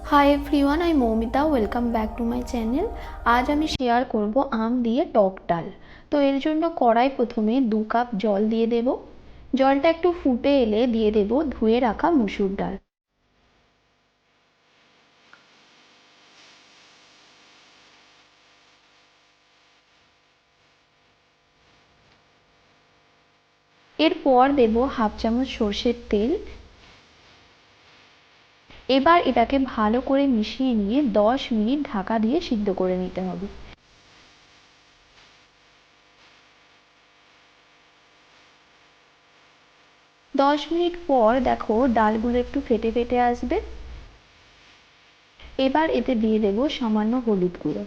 Hi everyone, I Moumita. Welcome back to my channel. आज আমি share করব আম দিয়ে টক ডাল। তো এর জন্য কড়াই প্রথমে 2 কাপ জল দিয়ে দেব। জলটা একটু ফুটে এলে দিয়ে দেব ধুয়ে রাখা মসুর ডাল। এরপর দেব হাফ চামচ সরষের তেল। এবার এটাকে ভালো করে মিশিয়ে নিয়ে 10 মিনিট ঢাকা দিয়ে সিদ্ধ করে নিতে হবে। দশ মিনিট পর দেখো ডালগুলো একটু ফেটে ফেটে আসবে। এবার এতে দিয়ে দেব সামান্য হলুদ গুঁড়ো।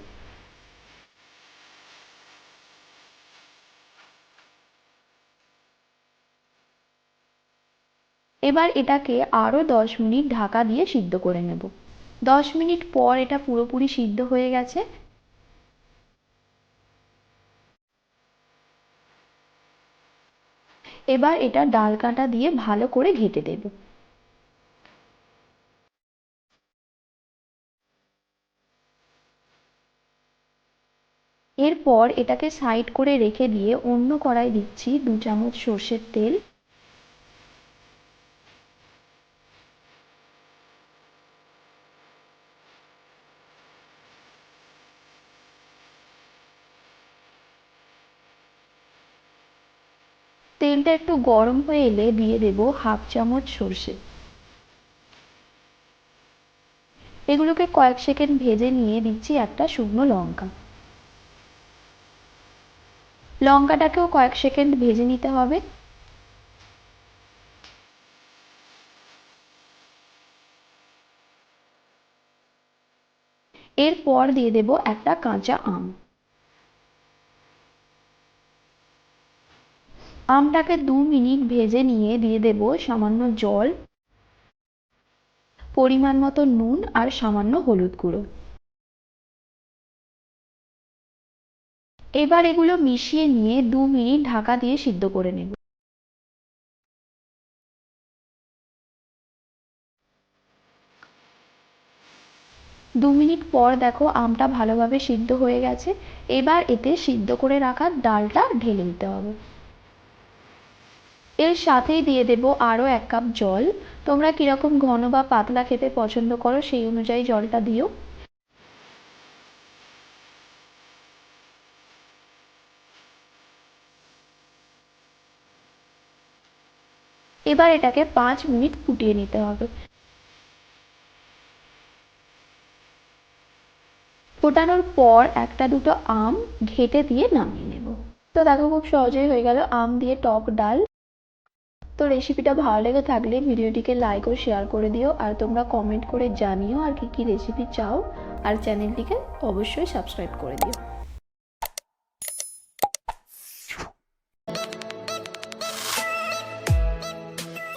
এবার এটাকে আরও 10 মিনিট ঢাকা দিয়ে সিদ্ধ করে নেব। 10 মিনিট পর এটা পুরোপুরি সিদ্ধ হয়ে গেছে। এবার এটা ডাল কাটা দিয়ে ভালো করে ঘেঁটে দেব। এরপর এটাকে সাইড করে রেখে দিয়ে অন্য কড়াই দিচ্ছি 2 চামচ সর্ষের তেল। তেলটা একটু গরম হয়ে এলে দিয়ে দেব হাফ চামচ সর্ষে। এগুলোকে কয়েক সেকেন্ড ভেজে নিয়ে দিচ্ছি একটা শুকনো লঙ্কা। লঙ্কাটাকেও কয়েক সেকেন্ড ভেজে নিতে হবে। এরপর দিয়ে দেব একটা কাঁচা আম। আমটাকে 2 মিনিট ভেজে নিয়ে দিয়ে দেব সামান্য জল, পরিমাণ মতো নুন আর সামান্য হলুদ গুঁড়ো। এবার এগুলো মিশিয়ে নিয়ে 2 মিনিট ঢাকা দিয়ে সিদ্ধ করে নেব। 2 মিনিট পর দেখো আমটা ভালোভাবে সিদ্ধ হয়ে গেছে। এবার এতে সিদ্ধ করে রাখা ডালটা ঢেলে দিতে হবে। এর সাথেই দিয়ে দেব আরও 1 কাপ জল। তোমরা কিরকম ঘন বা পাতলা খেতে পছন্দ করো সেই অনুযায়ী জলটা দিও। এবার এটাকে 5 মিনিট ফুটিয়ে নিতে হবে। ফোটানোর পর একটা দুটো আম ঘেঁটে দিয়ে নামিয়ে নেব। তো দেখো খুব সহজেই হয়ে গেল আম দিয়ে টক ডাল। তো রেসিপিটা ভালো লেগে থাকলে ভিডিওটিকে লাইক ও শেয়ার করে দিও, আর তোমরা কমেন্ট করে জানিও আর কি কি রেসিপি চাও, আর চ্যানেলটিকে অবশ্যই সাবস্ক্রাইব করে দিও।